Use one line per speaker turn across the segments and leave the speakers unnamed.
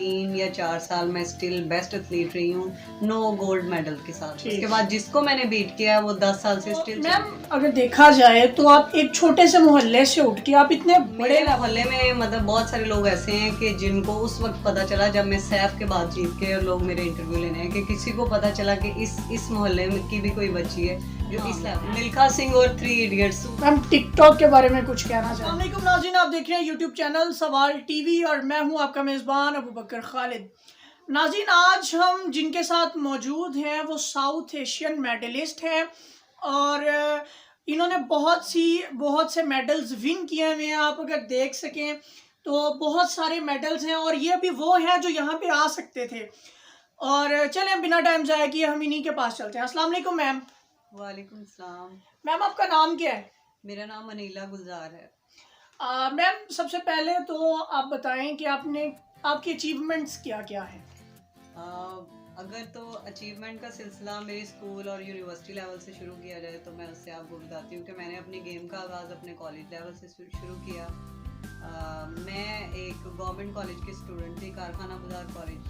3 या 4 साल मैं स्टिल बेस्ट एथलीट रही हूँ, नो गोल्ड मेडल के साथ। उसके बाद जिसको मैंने बीट किया है वो 10 साल से स्टिल
मैम अगर देखा जाए तो आप एक छोटे से मोहल्ले से उठ के आप इतने
बड़े मोहल्ले में मतलब बहुत सारे लोग ऐसे हैं कि जिनको उस वक्त पता चला जब मैं सैफ के बाद जीत के और लोग मेरे इंटरव्यू लेने हैं कि किसी को पता चला कि इस मोहल्ले में की भी कोई बच्ची है जो इस लेवल। मिल्खा सिंह और 3 इडियट्स।
मैम टिकटॉक के बारे में कुछ कहना चाहते हैं? अस्सलाम नाज़रीन, आप देख रहे हैं यूट्यूब चैनल सवाल टीवी और मैं हूं आपका मेज़बान अबू बकर खालिद। नाज़रीन, आज हम जिनके साथ मौजूद हैं वो साउथ एशियन मेडलिस्ट हैं और इन्होंने बहुत से मेडल्स विन किए हुए हैं। आप अगर देख सकें तो बहुत सारे मेडल्स हैं और ये भी वो हैं जो यहाँ पे आ सकते थे। और चलें बिना टाइम ज़ाया किए हम इन्हीं के पास चलते हैं। अस्सलाम वालेकुम मैम।
वालेकुम सलाम।
मैम आपका नाम क्या है?
मेरा नाम अनीला गुलजार है।
मैम सबसे पहले तो आप बताएं कि आपकी अचीवमेंट्स क्या क्या हैं?
अगर तो अचीवमेंट का सिलसिला मेरे स्कूल और यूनिवर्सिटी लेवल से शुरू किया जाए तो मैं उससे आपको बताती हूँ कि मैंने अपनी गेम का आगाज़ अपने कॉलेज लेवल से शुरू किया। मैं एक गवर्नमेंट कॉलेज की स्टूडेंट थी, कारखाना बाजार कॉलेज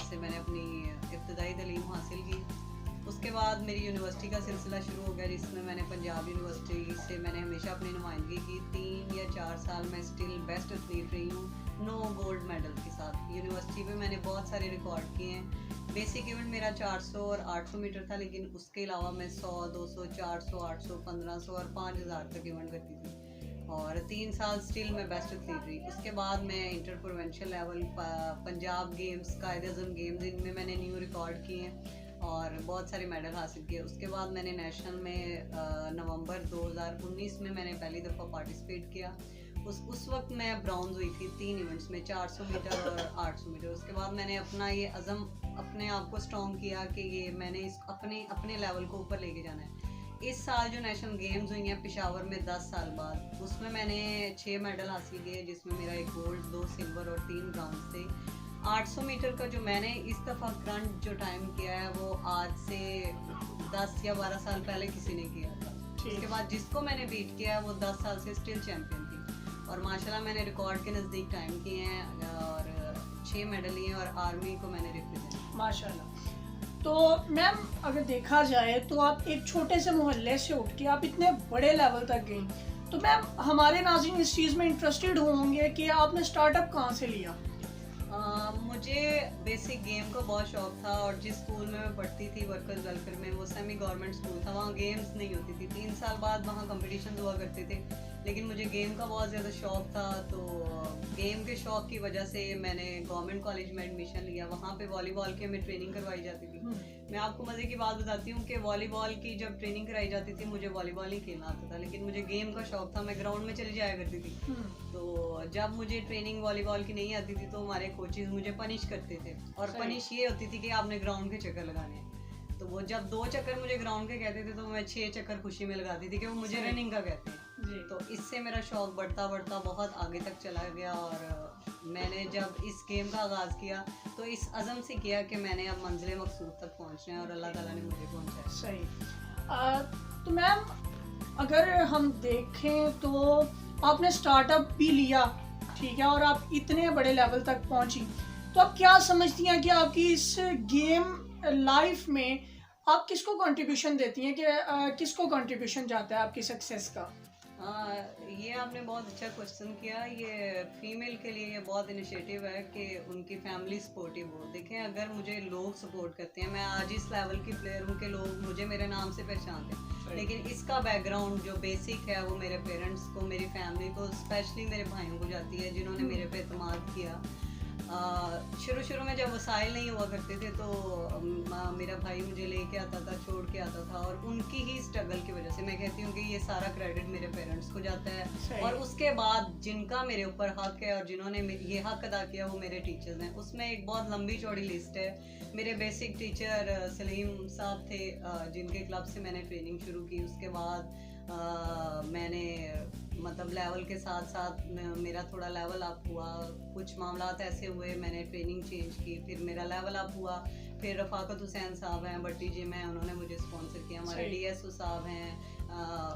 से मैंने अपनी इब्तदाई तालीम हासिल की। उसके बाद मेरी यूनिवर्सिटी का सिलसिला शुरू हो गया जिसमें मैंने पंजाब यूनिवर्सिटी से मैंने हमेशा अपनी नुमाइंदगी की। 3 या 4 साल मैं स्टिल बेस्ट एथलीट रही हूँ, नो गोल्ड मेडल के साथ। यूनिवर्सिटी में मैंने बहुत सारे रिकॉर्ड किए हैं। बेसिक इवेंट मेरा 400 और 800 मीटर था, लेकिन उसके अलावा मैं 100, 200, 400, 800, 1500 और 5000 तक इवेंट करती थी और 3 साल स्टिल मैं बेस्ट एथलीट रही। उसके बाद मैं inter provincial level, Punjab games, Quaid-e-Azam games, इनमें मैंने न्यू रिकॉर्ड किए हैं और बहुत सारे मेडल हासिल किए। उसके बाद मैंने नेशनल में नवंबर 2019 में मैंने पहली दफ़ा पार्टिसिपेट किया। उस वक्त मैं ब्राउन्ज हुई थी 3 इवेंट्स में, 400 मीटर और 800 मीटर। उसके बाद मैंने अपना ये अज़म अपने आप को स्ट्रॉन्ग किया कि ये मैंने अपने लेवल को ऊपर लेके जाना है। इस साल जो नेशनल गेम्स हुई हैं पेशावर में 10 साल बाद, उसमें मैंने 6 मेडल हासिल किए जिसमें मेरा 1 गोल्ड, 2 सिल्वर और 3 ब्रॉन्ज थे। 800 मीटर का जो मैंने इस दफ़ा करंट जो टाइम किया है वो आज से 10 या 12 साल पहले किसी ने किया था। उसके बाद जिसको मैंने बीट किया है वो 10 साल से स्टिल चैम्पियन थी और माशाल्लाह मैंने रिकॉर्ड के नज़दीक टाइम किए हैं और 6 मेडल लिए और आर्मी को मैंने रिप्रेजेंट।
माशाल्लाह। तो मैम अगर देखा जाए तो आप एक छोटे से मोहल्ले से उठ के आप इतने बड़े लेवल तक गई, तो मैम हमारे नाज़रीन इस चीज़ में इंटरेस्टेड होंगे कि आपने स्टार्टअप कहाँ से लिया?
मुझे बेसिक गेम का बहुत शौक था और जिस स्कूल में मैं पढ़ती थी वर्कर्स वेलफेयर में, वो सेमी गवर्नमेंट स्कूल था, वहाँ गेम्स नहीं होती थी। 3 साल बाद वहाँ कंपटीशन हुआ करते थे, लेकिन मुझे गेम का बहुत ज़्यादा शौक था तो गेम के शौक की वजह से मैंने गवर्नमेंट कॉलेज में एडमिशन लिया। वहाँ पे वॉलीबॉल की हमें ट्रेनिंग करवाई जाती थी। मैं आपको मज़े की बात बताती हूँ कि वॉलीबॉल की जब ट्रेनिंग कराई जाती थी मुझे वॉलीबॉल नहीं खेलना आता था, लेकिन मुझे गेम का शौक था, मैं ग्राउंड में चली जाया करती थी। तो जब मुझे ट्रेनिंग वॉलीबॉल की नहीं आती थी तो हमारे कोचेज मुझे पनिश करते थे और पनिश ये होती थी कि आपने ग्राउंड के चक्कर लगाने हैं। तो वो जब 2 चक्कर मुझे ग्राउंड के कहते थे तो मैं 6 चक्कर खुशी में लगाती थी कि वो मुझे रनिंग का कहते हैं। तो इससे मेरा शौक बढ़ता बढ़ता बहुत आगे तक चला गया और मैंने जब इस गेम का आगाज़ किया तो इस अज़म से किया कि मैंने अब मंजिल मकसूद तक पहुंचना है और अल्लाह ताला ने मुझे पहुंचाया।
सही। तो मैम अगर हम देखें तो आपने स्टार्टअप भी लिया, ठीक है, और आप इतने बड़े लेवल तक पहुंची, तो आप क्या समझती हैं कि आपकी इस गेम लाइफ में आप किसको कंट्रीब्यूशन देती हैं कि किसको कंट्रीब्यूशन जाता है आपकी सक्सेस का?
ये आपने बहुत अच्छा क्वेश्चन किया। ये फीमेल के लिए ये बहुत इनिशिएटिव है कि उनकी फैमिली सपोर्टिव हो। देखें, अगर मुझे लोग सपोर्ट करते हैं, मैं आज इस लेवल की प्लेयर हूँ कि लोग मुझे मेरे नाम से पहचानते हैं, लेकिन इसका बैकग्राउंड जो बेसिक है वो मेरे पेरेंट्स को, मेरी फैमिली को, स्पेशली मेरे भाइयों को जाती है जिन्होंने मेरे पे एतमाद किया। शुरू में जब वसाइल नहीं हुआ करते थे तो मेरा भाई मुझे लेके आता था, छोड़ के आता था और उनकी ही स्ट्रगल की वजह से मैं कहती हूँ कि ये सारा क्रेडिट मेरे पेरेंट्स को जाता है। और उसके बाद जिनका मेरे ऊपर हक है और जिन्होंने ये हक अदा किया वो मेरे टीचर्स हैं। उसमें एक बहुत लंबी चौड़ी लिस्ट है। मेरे बेसिक टीचर सलीम साहब थे जिनके क्लब से मैंने ट्रेनिंग शुरू की। उसके बाद मैंने मतलब लेवल के साथ साथ मेरा थोड़ा लेवल अप हुआ, कुछ मामलात ऐसे हुए मैंने ट्रेनिंग चेंज की, फिर मेरा लेवल अप हुआ। फिर रफ़ाकत हुसैन साहब हैं बट्टी जी में, उन्होंने मुझे स्पॉन्सर किया। हमारे DSO साहब हैं,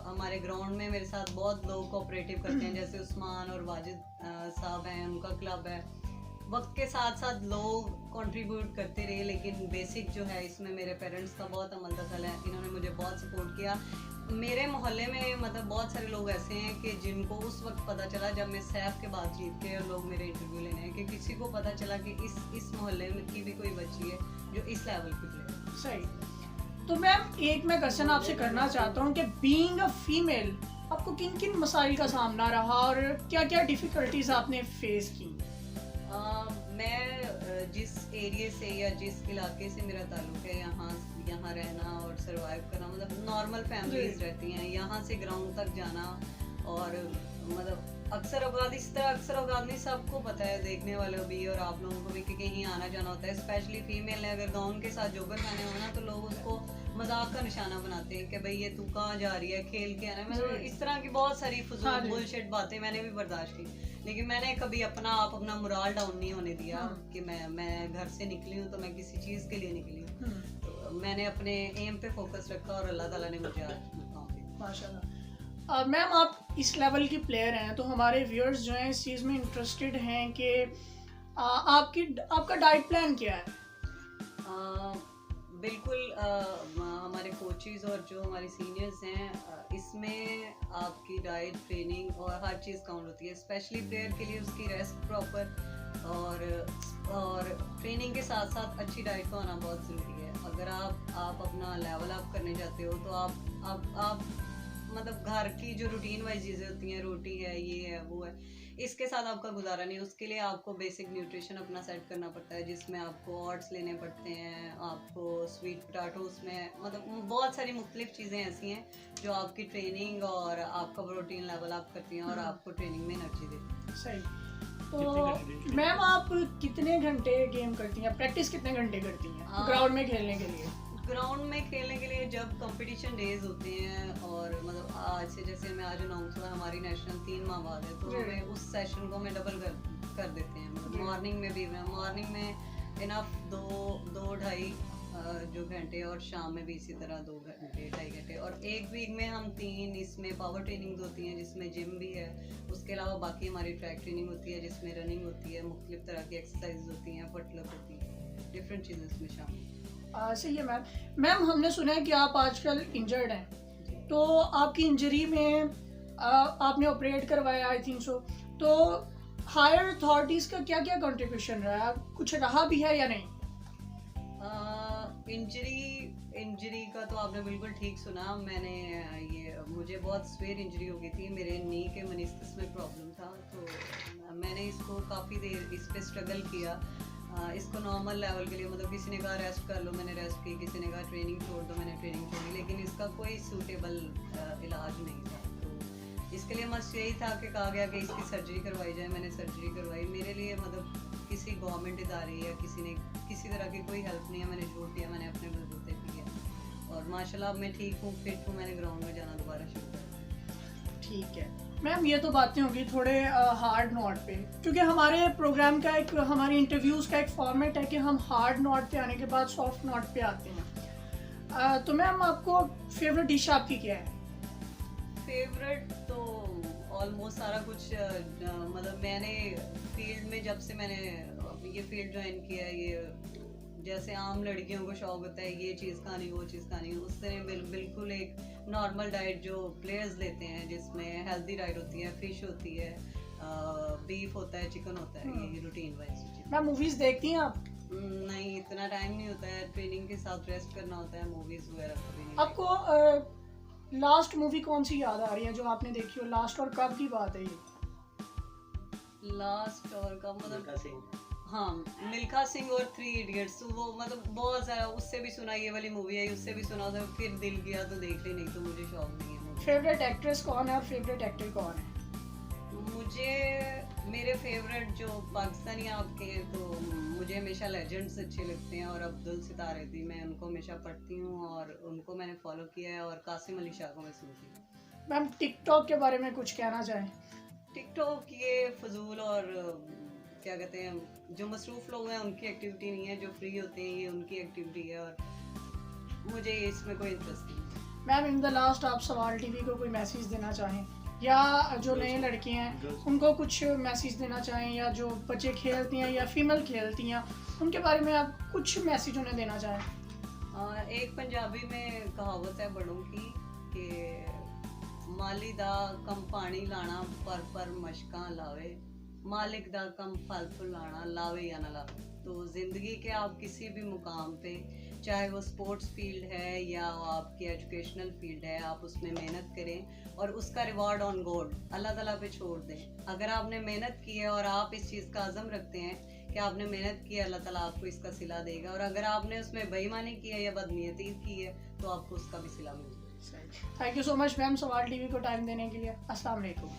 हमारे ग्राउंड में मेरे साथ बहुत लोग कोऑपरेटिव करते हैं, जैसे उस्मान और वाजिद साहब हैं, उनका क्लब है। वक्त के साथ साथ लोग कंट्रीब्यूट करते रहे, लेकिन बेसिक जो है इसमें मेरे पेरेंट्स का बहुत अमल दखल है। इन्होंने मुझे बहुत सपोर्ट किया। मेरे मोहल्ले में मतलब बहुत सारे लोग ऐसे हैं कि जिनको उस वक्त पता चला जब मैं सैफ के बाद जीत के लोग मेरे इंटरव्यू लेने हैं, कि किसी को पता चला कि इस मोहल्ले में की भी कोई बच्ची है जो इस लेवल की प्लेयर।
सही। तो मैम एक मैं क्वेश्चन आपसे करना चाहता हूँ कि बीइंग अ फीमेल आपको किन किन मसाइल का सामना रहा और क्या क्या डिफ़िकल्टीज आपने फेस की?
मैं जिस एरिया से या जिस इलाके से मेरा ताल्लुक है, यहाँ रहना और सरवाइव करना, मतलब नॉर्मल फैमिलीज रहती हैं, यहाँ से ग्राउंड तक जाना, और मतलब अक्सर औकात इस तरह अक्सर औकात नहीं, सबको पता है, देखने वालों भी और आप लोगों को भी, कि कहीं आना जाना होता है, स्पेशली फीमेल ने अगर गाउन के साथ जोगर पहने हो ना तो लोग उसको मजाक का निशाना बनाते हैं कि भाई ये तू कहाँ जा रही है, खेल के आना है। मतलब इस तरह की बहुत सारी फजूल बुलशिट बातें मैंने भी बर्दाश्त की, लेकिन मैंने कभी अपना मुराल डाउन नहीं होने दिया कि मैं घर से निकली हूँ तो मैं किसी चीज़ के लिए निकली हूँ। तो मैंने अपने एम पे फोकस रखा और अल्लाह ताला ने मुझे आज मुकाम दिया।
माशाल्लाह। मैम आप इस लेवल की प्लेयर हैं तो हमारे व्यूअर्स जो हैं इस चीज़ में इंटरेस्टेड हैं कि आपका डाइट प्लान क्या है?
बिल्कुल हमारे कोचेस और जो हमारे सीनियर्स हैं, इसमें आपकी डाइट, ट्रेनिंग और हर चीज़ काउंट होती है। स्पेशली प्लेयर के लिए उसकी रेस्ट प्रॉपर और ट्रेनिंग के साथ साथ अच्छी डाइट का होना बहुत ज़रूरी है। अगर आप अपना लेवल अप करने जाते हो तो आप मतलब घर की जो रूटीन वाइज चीज़ें होती हैं, रोटी है, ये है, वो है, इसके साथ आपका गुजारा नहीं। उसके लिए आपको बेसिक न्यूट्रिशन अपना सेट करना पड़ता है, जिसमें आपको ओट्स लेने पड़ते हैं, आपको स्वीट पोटैटोस में, मतलब बहुत सारी मुख्तलिफ चीज़ें ऐसी हैं जो आपकी ट्रेनिंग और आपका प्रोटीन लेवल अप करती हैं और आपको ट्रेनिंग में एनर्जी देती हैं।
सही। तो मैम आप कितने घंटे गेम करती हैं, प्रैक्टिस कितने घंटे करती हैं ग्राउंड में खेलने के लिए?
ग्राउंड में खेलने के लिए जब कंपटीशन डेज होते हैं, और मतलब आज से जैसे मैं आज अनाउंस हुआ हमारी नेशनल 3 माह बाद है, तो हमें उस सेशन को मैं डबल कर देते हैं। मतलब मॉर्निंग में भी, मॉर्निंग में इनफ 2-2.5 जो घंटे, और शाम में भी इसी तरह 2 घंटे 2.5 घंटे, और एक वीक में हम 3 इसमें पावर ट्रेनिंग होती हैं जिसमें जिम भी है। उसके अलावा बाकी हमारी ट्रैक ट्रेनिंग होती है जिसमें रनिंग होती है, मुख्तलिफ तरह की एक्सरसाइज होती हैं, फटलक होती है, डिफरेंट चीज़ें इसमें शामिल।
सही है मैम हमने सुना है कि आप आजकल इंजर्ड हैं, तो आपकी इंजरी में आपने ऑपरेट करवाया आई थिंक सो, तो हायर अथॉरिटीज़ का क्या क्या कंट्रीब्यूशन रहा, कुछ रहा भी है या नहीं?
इंजरी का तो आपने बिल्कुल ठीक सुना। मुझे बहुत स्वेयर इंजरी हो गई थी, मेरे नी के मनिस्कस में प्रॉब्लम था, तो मैंने इसको काफ़ी देर इस पे स्ट्रगल किया। इसको नॉर्मल लेवल के लिए, मतलब किसी ने कहा रेस्ट कर लो, मैंने रेस्ट की, किसी ने कहा ट्रेनिंग छोड़ दो, मैंने ट्रेनिंग छोड़ी, लेकिन इसका कोई सूटेबल इलाज नहीं था। तो इसके लिए मस्त यही था कि कहा गया कि इसकी सर्जरी करवाई जाए। मैंने सर्जरी करवाई। मेरे लिए मतलब किसी गवर्नमेंट इदारे या किसी तरह की कोई हेल्प नहीं है, मैंने जोड़ दिया, मैंने अपने बलबूते किया, और माशाल्लाह अब मैं ठीक हूँ, फिट हूँ, मैंने ग्राउंड में जाना दोबारा शुरू कर।
ठीक है मैम, ये तो बातें होगी थोड़े हार्ड नोट पे, क्योंकि हमारे प्रोग्राम का हमारी इंटरव्यूज़ का एक फॉर्मेट है कि हम हार्ड नोट पे आने के बाद सॉफ्ट नोट पे आते हैं। तो मैम आपको फेवरेट डिश आपकी क्या है?
फेवरेट तो ऑलमोस्ट सारा कुछ, मतलब मैंने फील्ड में जब से मैंने ये फील्ड ज्वाइन किया है, ये जैसे आम लड़कियों को शौक होता है ये चीज़ खानी, वो चीज़ खानी, उस तरह बिल्कुल एक नॉर्मल डाइट जो प्लेयर्स लेते हैं, जिसमें हेल्दी डाइट होती है, फिश होती है, बीफ होता है, चिकन होता है, ये रूटीन वाइज।
मैम मूवीज़ देखती हैं आप?
नहीं, इतना टाइम नहीं होता है, ट्रेनिंग के साथ रेस्ट करना होता है, मूवीज़ वगैरह कभी नहीं।
आपको लास्ट मूवी कौन सी याद आ रही है जो आपने देखी हो लास्ट, और कब की बात है ये?
लास्ट और कब, मतलब हाँ, मिल्खा सिंह और 3 इडियट्स, वो मतलब बहुत सारा, उससे भी सुना ये वाली मूवी है, उससे भी सुना था, फिर दिल किया तो देख ली, नहीं तो मुझे शौक नहीं है।
फेवरेट एक्ट्रेस कौन है और फेवरेट एक्टर कौन है?
मुझे मेरे फेवरेट जो पाकिस्तानी आपके हैं, तो मुझे हमेशा लेजेंड्स अच्छे लगते हैं, और अब्दुल सितार थी, मैं उनको हमेशा पढ़ती हूँ और उनको मैंने फॉलो किया है, और कासिम अली शाह को मैं सुनती हूँ।
मैम टिकटॉक के बारे में कुछ कहना चाहें?
टिकटॉक ये फजूल और क्या कहते हैं, जो मसरूफ़ लोग हैं उनकी एक्टिविटी नहीं है, जो फ्री होते हैं ये उनकी एक्टिविटी है, और मुझे इसमें कोई इंटरेस्ट नहीं है।
मैम इन द लास्ट आप सवाल टीवी को कोई मैसेज देना चाहें? या जो नए लड़के हैं उनको कुछ मैसेज देना चाहें, या जो बच्चे खेलती हैं या फीमेल खेलती हैं उनके बारे में आप कुछ मैसेज उन्हें देना चाहें?
एक पंजाबी में कहावत है बड़ों की कि माली दा कम पानी लाना पर मशकां लावे, मालिक दा कम फल फुलाना लावे या ना लावे। तो ज़िंदगी के आप किसी भी मुकाम पे, चाहे वो स्पोर्ट्स फील्ड है या आपकी एजुकेशनल फील्ड है, आप उसमें मेहनत करें और उसका रिवॉर्ड ऑन गॉड अल्लाह ताला पे छोड़ दें। अगर आपने मेहनत की है और आप इस चीज़ का अज़म रखते हैं कि आपने मेहनत की है, अल्लाह ताला आपको इसका सिला देगा। और अगर आपने उसमें बेईमानी की है या बदनीयती की है तो आपको उसका भी सिला मिलेगा।
Thank you so much ma'am, सवाल टीवी को टाइम देने के लिए। अस्सलाम वालेकुम।